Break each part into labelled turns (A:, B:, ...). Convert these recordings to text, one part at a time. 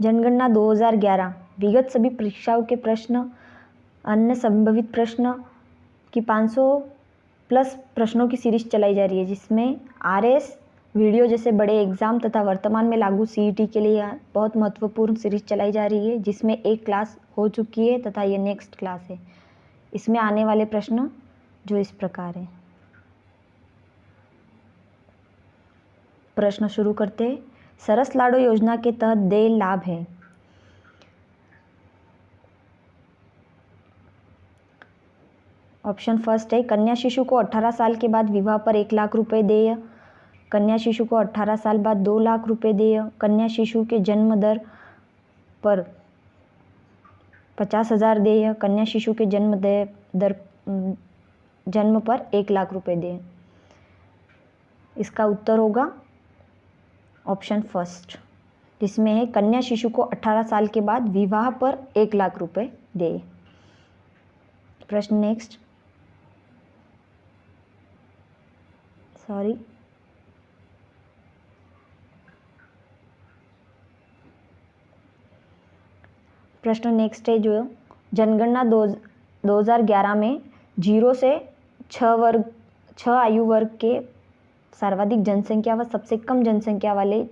A: जनगणना 2011 विगत सभी परीक्षाओं के प्रश्न, अन्य संभावित प्रश्न की 500 प्लस प्रश्नों की सीरीज चलाई जा रही है, जिसमें आरएस वीडियो जैसे बड़े एग्जाम तथा वर्तमान में लागू सीईटी के लिए बहुत महत्वपूर्ण सीरीज चलाई जा रही है, जिसमें एक क्लास हो चुकी है तथा ये नेक्स्ट क्लास है। इसमें आने वाले प्रश्न जो इस प्रकार है। प्रश्न शुरू करते हैं। सरस लाडो योजना के तहत देय लाभ है। ऑप्शन फर्स्ट है कन्या शिशु को 18 साल के बाद विवाह पर 1 लाख रुपए देय, कन्या शिशु को 18 साल बाद 2 लाख रुपए देय, कन्या शिशु के जन्म दर पर 50,000 देय, कन्या शिशु के जन्म पर 1 लाख रुपए देय। इसका उत्तर होगा ऑप्शन फर्स्ट, जिसमें है कन्या शिशु को 18 साल के बाद विवाह पर 1 लाख रुपए देय। प्रश्न नेक्स्ट, प्रश्न नेक्स्ट है जो जनगणना 2011 में 0 से 6 आयु वर्ग के सर्वाधिक जनसंख्या व सबसे कम जनसंख्या वाले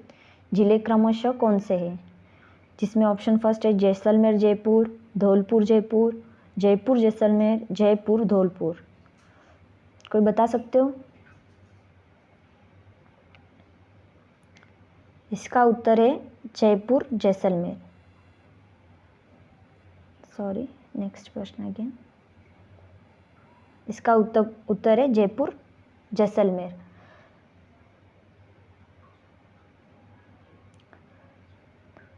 A: जिले क्रमशः कौन से हैं, जिसमें ऑप्शन फर्स्ट है जैसलमेर जयपुर, धौलपुर जयपुर, जयपुर जैसलमेर, जयपुर धौलपुर। कोई बता सकते हो? इसका उत्तर है जयपुर जैसलमेर। नेक्स्ट प्रश्न अगेन। इसका उत्तर है जयपुर जैसलमेर।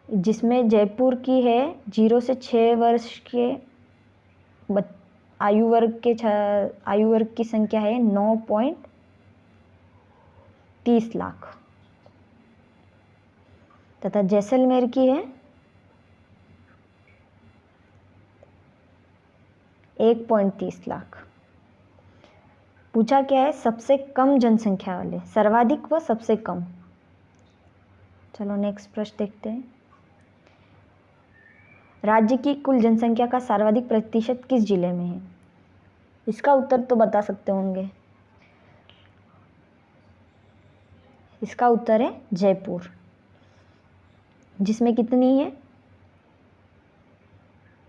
A: जिसमें जयपुर की है 0 से 6 वर्ष के आयु वर्ग की संख्या है 9.30 लाख तथा जैसलमेर की है 1.30 लाख। पूछा क्या है? सबसे कम जनसंख्या वाले, सर्वाधिक व सबसे कम। चलो नेक्स्ट प्रश्न देखते हैं। राज्य की कुल जनसंख्या का सर्वाधिक प्रतिशत किस जिले में है? इसका उत्तर तो बता सकते होंगे। इसका उत्तर है जयपुर। जिसमें कितनी है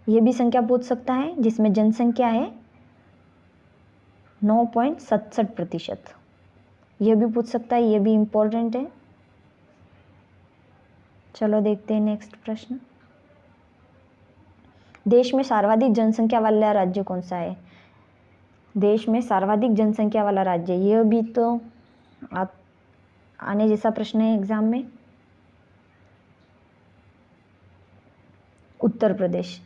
A: ये भी संख्या पूछ सकता है, जिसमें जनसंख्या है 9.67%। यह भी पूछ सकता है, ये भी इम्पोर्टेंट है। चलो देखते हैं नेक्स्ट प्रश्न। देश में सर्वाधिक जनसंख्या वाला राज्य कौन सा है? देश में सर्वाधिक जनसंख्या वाला राज्य, यह भी तो आने जैसा प्रश्न है एग्जाम में। उत्तर प्रदेश।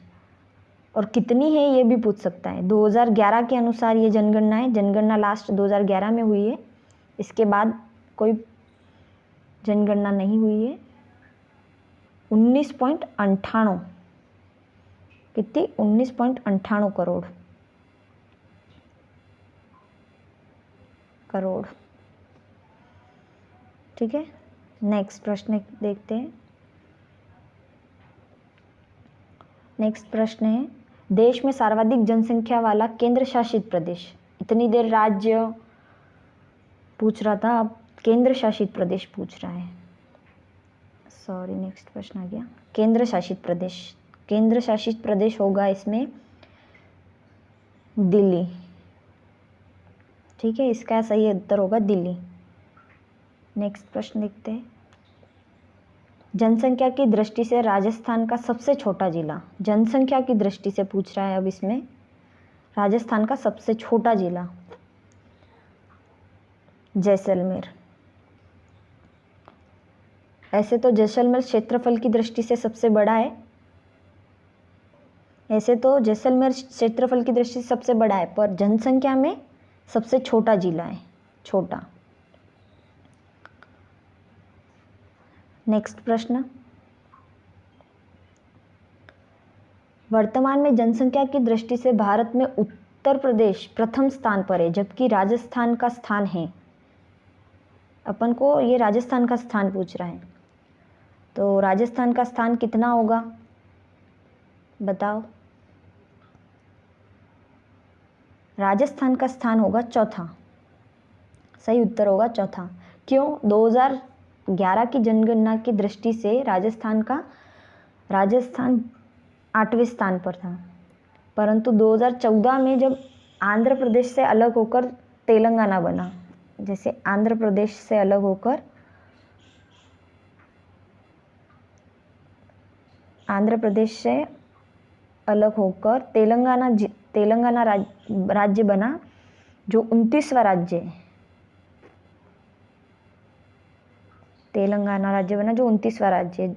A: और कितनी है ये भी पूछ सकता है। 2011 के अनुसार ये जनगणना है। जनगणना लास्ट 2011 में हुई है, इसके बाद कोई जनगणना नहीं हुई है। 19.98 कितनी? 19.98 करोड़। ठीक है, नेक्स्ट प्रश्न देखते हैं। नेक्स्ट प्रश्न है देश में सर्वाधिक जनसंख्या वाला केंद्र शासित प्रदेश। इतनी देर राज्य पूछ रहा था, अब केंद्र शासित प्रदेश पूछ रहा है। नेक्स्ट प्रश्न आ गया। केंद्र शासित प्रदेश। केंद्र शासित प्रदेश होगा इसमें दिल्ली। ठीक है, इसका सही उत्तर होगा दिल्ली। नेक्स्ट प्रश्न देखते हैं। जनसंख्या की दृष्टि से राजस्थान का सबसे छोटा जिला। जनसंख्या की दृष्टि से पूछ रहा है अब इसमें राजस्थान का सबसे छोटा जिला जैसलमेर। ऐसे तो जैसलमेर क्षेत्रफल की दृष्टि से सबसे बड़ा है, पर जनसंख्या में सबसे छोटा जिला है, छोटा। नेक्स्ट प्रश्न। वर्तमान में जनसंख्या की दृष्टि से भारत में उत्तर प्रदेश प्रथम स्थान पर है, जबकि राजस्थान का स्थान है। अपन को ये राजस्थान का स्थान पूछ रहा है, तो राजस्थान का स्थान कितना होगा, बताओ। राजस्थान का स्थान होगा चौथा, सही उत्तर होगा चौथा। क्यों? 2011 की जनगणना की दृष्टि से राजस्थान 8वें स्थान पर था, परंतु 2014 में जब आंध्र प्रदेश से अलग होकर तेलंगाना बना, जैसे आंध्र प्रदेश से अलग होकर तेलंगाना राज्य बना, जो 29वां राज्य है। तेलंगाना राज्य बना जो 29वां राज्य है,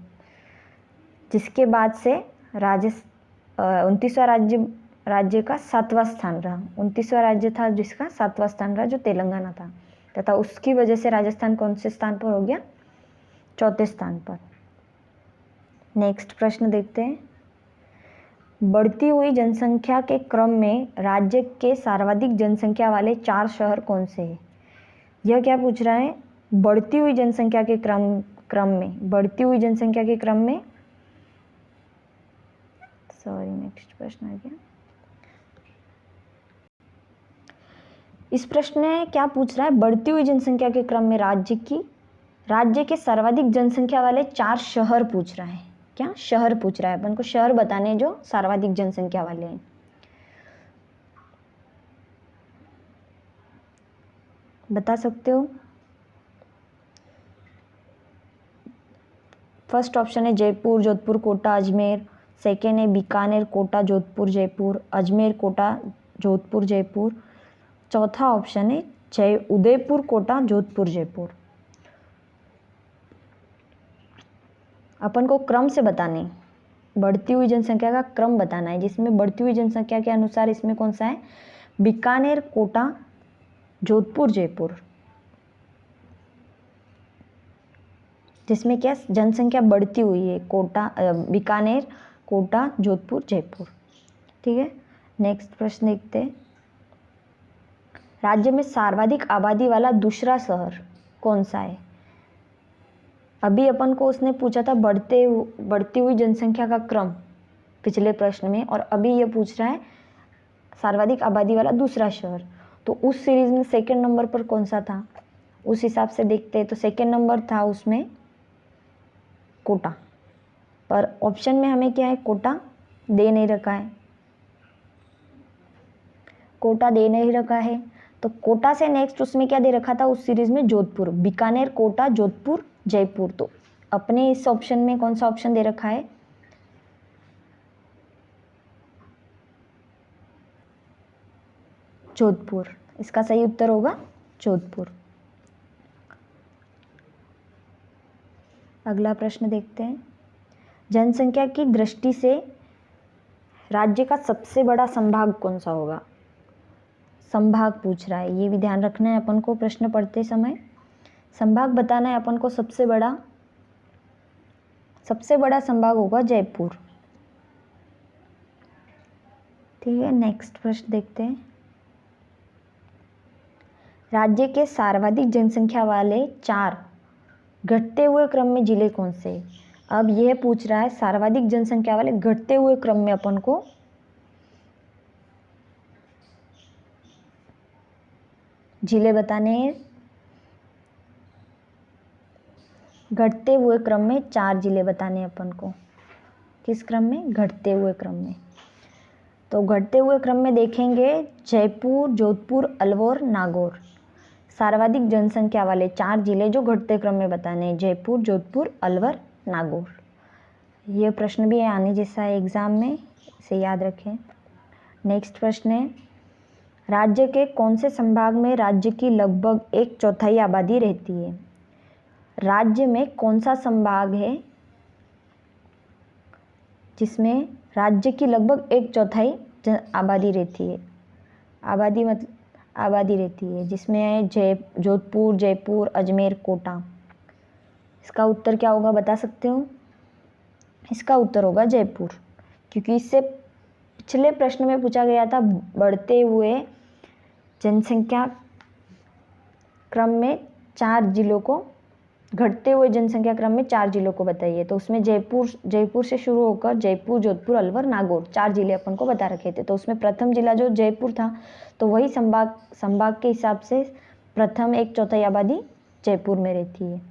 A: जिसके बाद से 29वां राज्य का 7वां स्थान रहा। 29वां राज्य था जिसका 7वां स्थान रहा, जो तेलंगाना था, तथा उसकी वजह से राजस्थान कौन से स्थान पर हो गया, चौथे स्थान पर। नेक्स्ट प्रश्न देखते हैं। बढ़ती हुई जनसंख्या के क्रम में राज्य के सर्वाधिक जनसंख्या वाले 4 शहर कौन से हैं? यह क्या पूछ रहा है? बढ़ती हुई जनसंख्या के क्रम में सॉरी, नेक्स्ट प्रश्न आ गया। इस प्रश्न में क्या पूछ रहा है? बढ़ती हुई जनसंख्या के क्रम में राज्य के सर्वाधिक जनसंख्या वाले 4 शहर पूछ रहा है। क्या शहर पूछ रहा है? अपन को शहर बताने जो सर्वाधिक जनसंख्या वाले हैं। बता सकते हो? फर्स्ट ऑप्शन है जयपुर, जोधपुर, कोटा, अजमेर। सेकेंड है बीकानेर, कोटा, जोधपुर, जयपुर, अजमेर, कोटा, जोधपुर, जयपुर। चौथा ऑप्शन है उदयपुर, कोटा, जोधपुर, जयपुर। अपन को क्रम से बताने, बढ़ती हुई जनसंख्या का क्रम बताना है, जिसमें बढ़ती हुई जनसंख्या के अनुसार इसमें कौन सा है? बीकानेर, कोटा, जोधपुर, जयपुर। जिसमें क्या जनसंख्या बढ़ती हुई है, बीकानेर, कोटा, जोधपुर, जयपुर। ठीक है, नेक्स्ट प्रश्न देखते हैं। राज्य में सर्वाधिक आबादी वाला दूसरा शहर कौन सा है? अभी अपन को उसने पूछा था बढ़ती हुई जनसंख्या का क्रम पिछले प्रश्न में, और अभी ये पूछ रहा है सर्वाधिक आबादी वाला दूसरा शहर। तो उस सीरीज में सेकंड नंबर पर कौन सा था, उस हिसाब से देखते हैं। तो सेकंड नंबर था उसमें कोटा, पर ऑप्शन में हमें क्या है, कोटा दे नहीं रखा है। कोटा दे नहीं रखा है, तो कोटा से नेक्स्ट उसमें क्या दे रखा था उस सीरीज में? जोधपुर। बीकानेर, कोटा, जोधपुर, जयपुर। तो अपने इस ऑप्शन में कौन सा ऑप्शन दे रखा है? जोधपुर। इसका सही उत्तर होगा जोधपुर। अगला प्रश्न देखते हैं। जनसंख्या की दृष्टि से राज्य का सबसे बड़ा संभाग कौन सा होगा? संभाग पूछ रहा है, ये भी ध्यान रखना है अपन को प्रश्न पढ़ते समय। संभाग बताना है अपन को। सबसे बड़ा संभाग होगा जयपुर। ठीक है, नेक्स्ट प्रश्न देखते हैं। राज्य के सर्वाधिक जनसंख्या वाले 4 घटते हुए क्रम में जिले कौन से? अब यह पूछ रहा है सर्वाधिक जनसंख्या वाले घटते हुए क्रम में अपन को जिले बताने हैं। घटते हुए क्रम में 4 जिले बताने हैं अपन को। किस क्रम में? घटते हुए क्रम में। तो घटते हुए क्रम में देखेंगे जयपुर, जोधपुर, अलवर, नागौर। सर्वाधिक जनसंख्या वाले 4 जिले जो घटते क्रम में बताने हैं, जयपुर, जोधपुर, अलवर, नागौर। यह प्रश्न भी आने जैसा है एग्जाम में, इसे याद रखें। नेक्स्ट प्रश्न है, राज्य के कौन से संभाग में राज्य की लगभग 1/4 आबादी रहती है? राज्य में कौन सा संभाग है जिसमें राज्य की लगभग 1/4 आबादी रहती है? आबादी रहती है, जिसमें जोधपुर, जयपुर, अजमेर, कोटा। इसका उत्तर क्या होगा, बता सकते हो? इसका उत्तर होगा जयपुर, क्योंकि इससे पिछले प्रश्न में पूछा गया था बढ़ते हुए जनसंख्या क्रम में 4 जिलों को घटते हुए जनसंख्या क्रम में 4 जिलों को बताइए। तो उसमें जयपुर से शुरू होकर जयपुर, जोधपुर, अलवर, नागौर 4 जिले अपन को बता रखे थे। तो उसमें प्रथम जिला जो जयपुर था, तो वही संभाग के हिसाब से प्रथम 1/4 आबादी जयपुर में रहती है।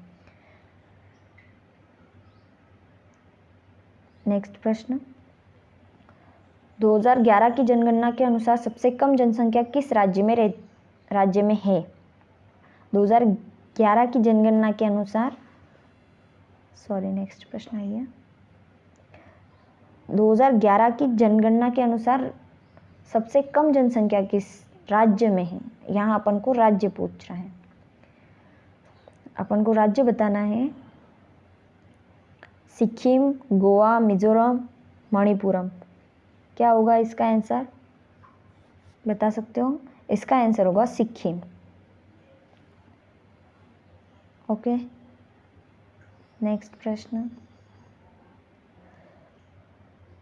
A: नेक्स्ट प्रश्न, 2011 की जनगणना के अनुसार सबसे कम जनसंख्या किस राज्य में है? 2011 की जनगणना के अनुसार, नेक्स्ट प्रश्न है ये। 2011 की जनगणना के अनुसार सबसे कम जनसंख्या किस राज्य में है? यहाँ अपन को राज्य पूछ रहा है, अपन को राज्य बताना है। सिक्किम, गोवा, मिजोरम, मणिपुरम। क्या होगा इसका आंसर, बता सकते हो? इसका आंसर होगा सिक्किम। ओके, नेक्स्ट प्रश्न,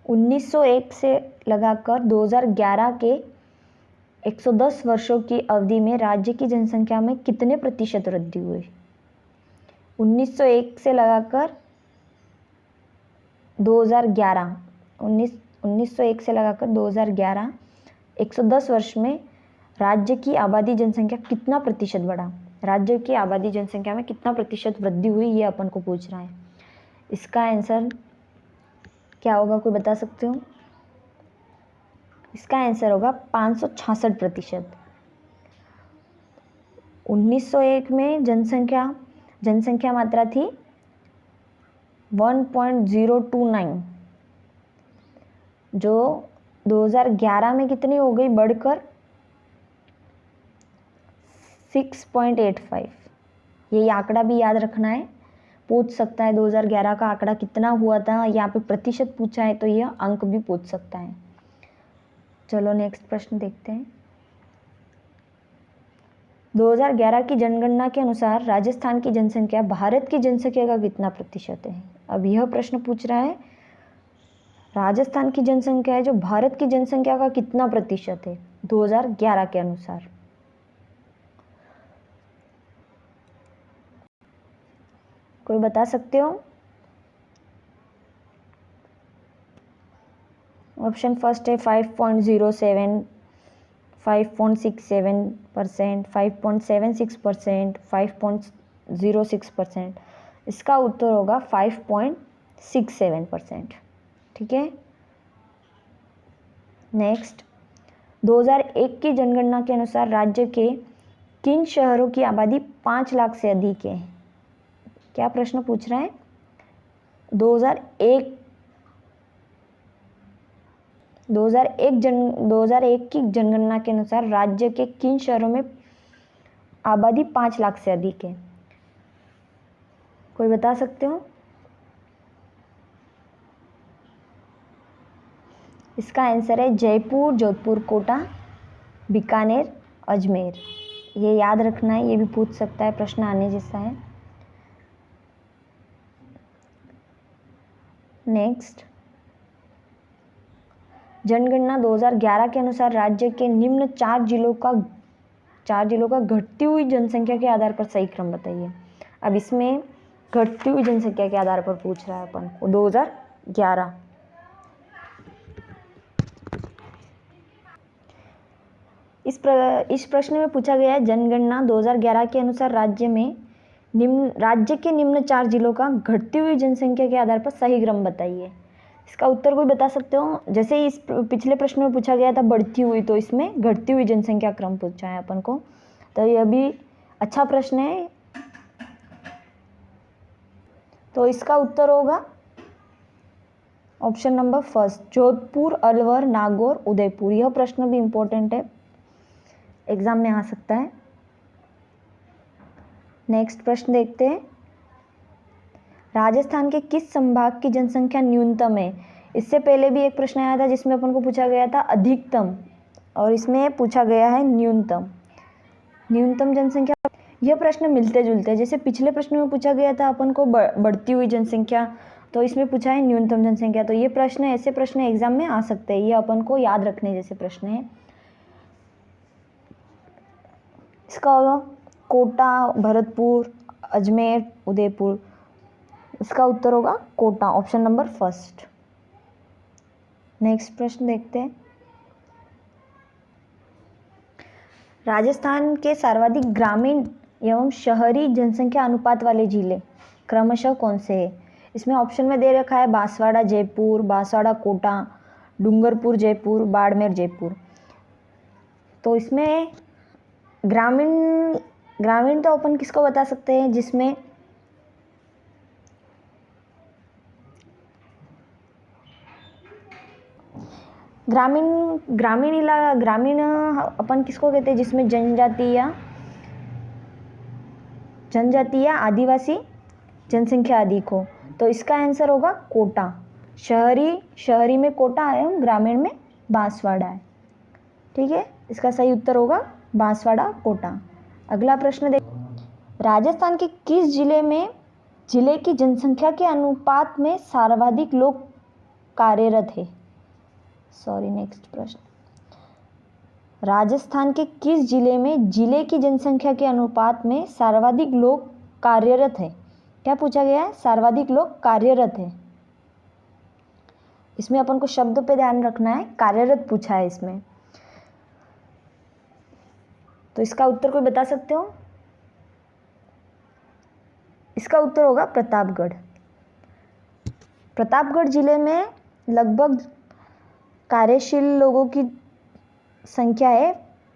A: 1901 से लगाकर 2011 के 110 वर्षों की अवधि में राज्य की जनसंख्या में कितने प्रतिशत वृद्धि हुई? 1901 से लगाकर 2011, 1901 से लगाकर 2011, 110 वर्ष में राज्य की आबादी जनसंख्या कितना प्रतिशत बढ़ा? राज्य की आबादी जनसंख्या में कितना प्रतिशत वृद्धि हुई, ये अपन को पूछ रहा है। इसका आंसर क्या होगा, कोई बता सकते हो? इसका आंसर होगा 566%। 1901 में जनसंख्या मात्रा थी 1.029, जो 2011 में कितनी हो गई, बढ़कर 6.85। यही आंकड़ा भी याद रखना है, पूछ सकता है 2011 का आंकड़ा कितना हुआ था, यहाँ पे प्रतिशत पूछा है तो यह अंक भी पूछ सकता है। चलो नेक्स्ट प्रश्न देखते हैं। 2011 की जनगणना के अनुसार राजस्थान की जनसंख्या भारत की जनसंख्या का कितना प्रतिशत है? अब यह प्रश्न पूछ रहा है राजस्थान की जनसंख्या है जो भारत की जनसंख्या का कितना प्रतिशत है 2011 के अनुसार। कोई बता सकते हो? ऑप्शन फर्स्ट है 5.07, 5.67%, 5.76%, 5.06%। इसका उत्तर होगा 5.67%। ठीक है, नेक्स्ट, 2001 की जनगणना के अनुसार राज्य के किन शहरों की आबादी 5 लाख से अधिक है? क्या प्रश्न पूछ रहा है? 2001 की जनगणना के अनुसार राज्य के किन शहरों में आबादी 5 लाख से अधिक है? कोई बता सकते हो? इसका आंसर है जयपुर, जोधपुर, कोटा, बीकानेर, अजमेर। ये याद रखना है, ये भी पूछ सकता है, प्रश्न आने जैसा है। नेक्स्ट, जनगणना 2011 के अनुसार राज्य के निम्न 4 जिलों का घटती हुई जनसंख्या के आधार पर सही क्रम बताइए। अब इसमें घटती हुई जनसंख्या के आधार पर पूछ रहा है अपन को 2011। इस प्रश्न में पूछा गया है जनगणना 2011 के अनुसार राज्य के निम्न 4 जिलों का घटती हुई जनसंख्या के आधार पर सही क्रम बताइए। इसका उत्तर कोई बता सकते हो? जैसे इस पिछले प्रश्न में पूछा गया था बढ़ती हुई, तो इसमें घटती हुई जनसंख्या क्रम पूछा है अपन को, तो यह भी अच्छा प्रश्न है। तो इसका उत्तर होगा option number first, Jodhpur, Alwar, Nagaur, Udaipur. यह प्रश्न भी इंपॉर्टेंट है, एग्जाम में आ सकता है। नेक्स्ट प्रश्न देखते हैं, राजस्थान के किस संभाग की जनसंख्या न्यूनतम है? इससे पहले भी एक प्रश्न आया था जिसमें अपन को पूछा गया था अधिकतम, और इसमें पूछा गया है न्यूनतम जनसंख्या। यह प्रश्न मिलते जुलते हैं, जैसे पिछले प्रश्न में पूछा गया था अपन को बढ़ती हुई जनसंख्या, तो इसमें पूछा है न्यूनतम जनसंख्या। तो ये प्रश्न, ऐसे प्रश्न एग्जाम में आ सकते हैं, ये अपन को याद रखने जैसे प्रश्न है। इसका होगा कोटा, भरतपुर, अजमेर, उदयपुर। इसका उत्तर होगा Kota, option number first. Next प्रश्न देखते हैं। राजस्थान के सर्वाधिक ग्रामीण एवं शहरी जनसंख्या अनुपात वाले जिले क्रमशः कौन से हैं? इसमें ऑप्शन में दे रखा है बांसवाड़ा जयपुर, बांसवाड़ा कोटा, डूंगरपुर जयपुर, बाड़मेर जयपुर। तो इसमें ग्रामीण ग्रामीण तो अपन किसको बता सकते हैं, जिसमें ग्रामीण अपन किसको कहते हैं, जिसमें जनजाति या आदिवासी जनसंख्या अधिक हो। तो इसका आंसर होगा कोटा। शहरी में कोटा एवं ग्रामीण में बांसवाड़ा है। ठीक है, इसका सही उत्तर होगा बांसवाड़ा, कोटा। अगला प्रश्न देख, राजस्थान के किस जिले की जनसंख्या के अनुपात में सर्वाधिक लोग कार्यरत है? नेक्स्ट प्रश्न, राजस्थान के किस जिले की जनसंख्या के अनुपात में सर्वाधिक लोग कार्यरत है? क्या पूछा गया है? सर्वाधिक लोग कार्यरत है। इसमें अपन को शब्द पे ध्यान रखना है, कार्यरत पूछा है इसमें। तो इसका उत्तर कोई बता सकते हो? इसका उत्तर होगा प्रतापगढ़। प्रतापगढ़ जिले में लगभग कार्यशील लोगों की संख्या है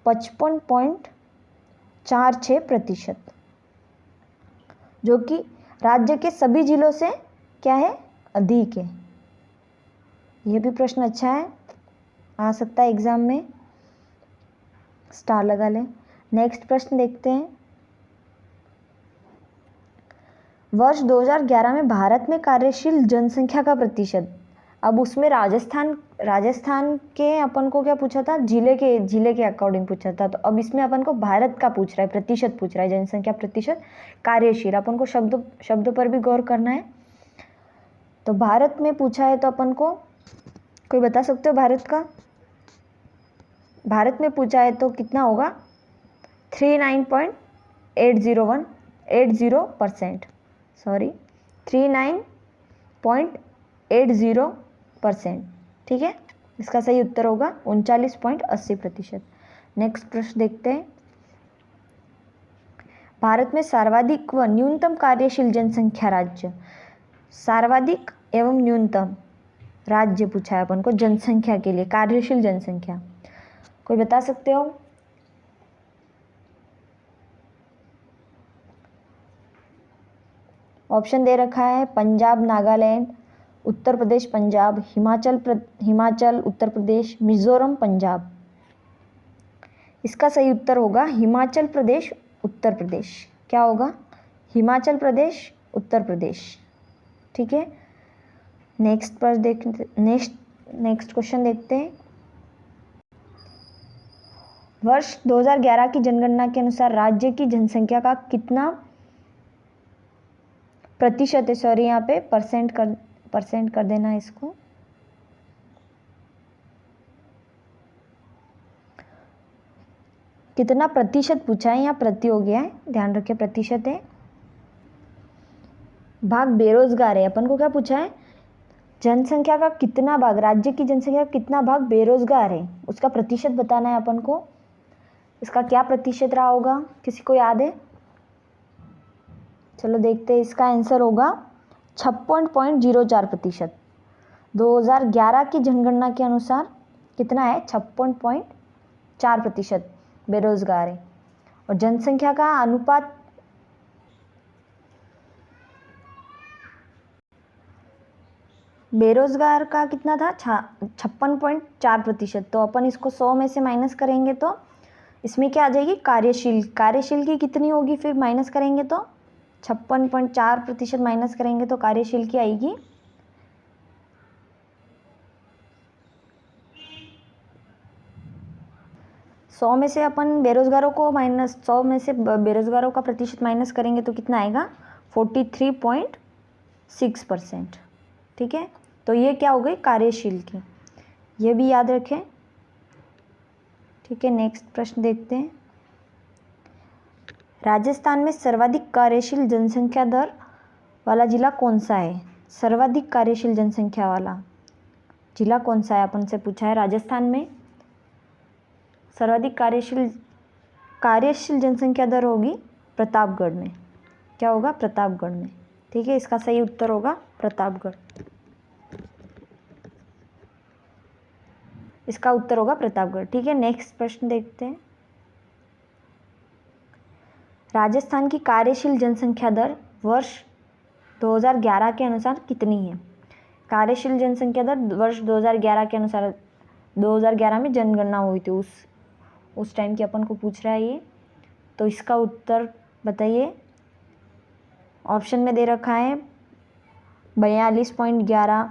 A: 55.46%, जो कि राज्य के सभी जिलों से क्या है, अधिक है। यह भी प्रश्न अच्छा है, आ सकता है एग्जाम में, स्टार लगा लें। नेक्स्ट प्रश्न देखते हैं। वर्ष 2011 में भारत में कार्यशील जनसंख्या का प्रतिशत, अब उसमें राजस्थान के अपन को क्या पूछा था, जिले के अकॉर्डिंग पूछा था। तो अब इसमें अपन को भारत का पूछ रहा है, प्रतिशत पूछ रहा है, जनसंख्या प्रतिशत कार्यशील। अपन को शब्द पर भी गौर करना है। तो भारत में पूछा है, तो अपन को कोई बता सकते हो भारत में पूछा है तो कितना होगा? 39.80%। 39.80%। ठीक है, इसका सही उत्तर होगा 39.80%। नेक्स्ट प्रश्न देखते हैं। भारत में सर्वाधिक व न्यूनतम कार्यशील जनसंख्या राज्य, सर्वाधिक एवं न्यूनतम राज्य पूछा है अपन को जनसंख्या के लिए, कार्यशील जनसंख्या। कोई बता सकते हो? ऑप्शन दे रखा है पंजाब नागालैंड, उत्तर प्रदेश पंजाब, हिमाचल उत्तर प्रदेश, मिजोरम पंजाब। इसका सही उत्तर होगा हिमाचल प्रदेश उत्तर प्रदेश। क्या होगा? हिमाचल प्रदेश उत्तर प्रदेश। ठीक है, नेक्स्ट क्वेश्चन देखते हैं। वर्ष 2011 की जनगणना के अनुसार राज्य की जनसंख्या का कितना प्रतिशत है? यहाँ पे परसेंट कर देना है इसको। कितना प्रतिशत पूछा है, यहाँ प्रति हो गया है, ध्यान रखिए प्रतिशत है। भाग बेरोजगार है। अपन को क्या पूछा है? जनसंख्या का कितना भाग, राज्य की जनसंख्या का कितना भाग बेरोजगार है, उसका प्रतिशत बताना है अपन को। इसका क्या प्रतिशत रहा होगा, किसी को याद है? चलो देखते हैं। इसका आंसर होगा 56.04%। 2011 की जनगणना के अनुसार कितना है? 56.4% बेरोजगार है। और जनसंख्या का अनुपात बेरोजगार का कितना था? 56.4%। तो अपन इसको 100 में से माइनस करेंगे तो इसमें क्या आ जाएगी? कार्यशील की कितनी होगी? फिर माइनस करेंगे तो 56.4% माइनस करेंगे तो कार्यशील की आएगी 100 में से अपन बेरोजगारों को माइनस 100 में से बेरोजगारों का प्रतिशत माइनस करेंगे तो कितना आएगा? 43.6%। ठीक है, तो ये क्या हो गई? कार्यशील की। ये भी याद रखें। ठीक है, नेक्स्ट प्रश्न देखते हैं। राजस्थान में सर्वाधिक कार्यशील जनसंख्या दर वाला जिला कौन सा है? सर्वाधिक कार्यशील जनसंख्या वाला जिला कौन सा है, अपन से पूछा है। राजस्थान में सर्वाधिक कार्यशील जनसंख्या दर होगी प्रतापगढ़ में। क्या होगा? प्रतापगढ़ में। ठीक है, इसका सही उत्तर होगा प्रतापगढ़। इसका उत्तर होगा प्रतापगढ़। ठीक है, नेक्स्ट प्रश्न देखते हैं। राजस्थान की कार्यशील जनसंख्या दर वर्ष 2011 के अनुसार कितनी है? कार्यशील जनसंख्या दर वर्ष 2011 के अनुसार, 2011 में जनगणना हुई थी, उस टाइम की अपन को पूछ रहा है ये। तो इसका उत्तर बताइए। ऑप्शन में दे रखा है 42.11,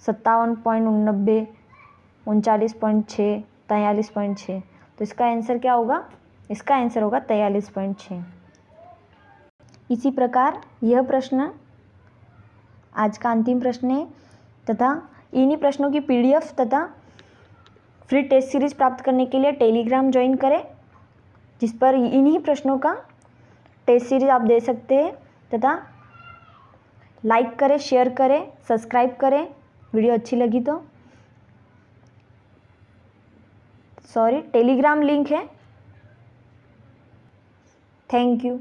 A: 57.89, 39.6, 43.6। तो इसका आंसर क्या होगा? इसका आंसर होगा 43.6। इसी प्रकार यह प्रश्न आज का अंतिम प्रश्न है तथा इन्हीं प्रश्नों की PDF तथा फ्री टेस्ट सीरीज प्राप्त करने के लिए टेलीग्राम ज्वाइन करें, जिस पर इन्हीं प्रश्नों का टेस्ट सीरीज आप दे सकते हैं। तथा लाइक करें, शेयर करें, सब्सक्राइब करें वीडियो अच्छी लगी तो। टेलीग्राम लिंक है। Thank you.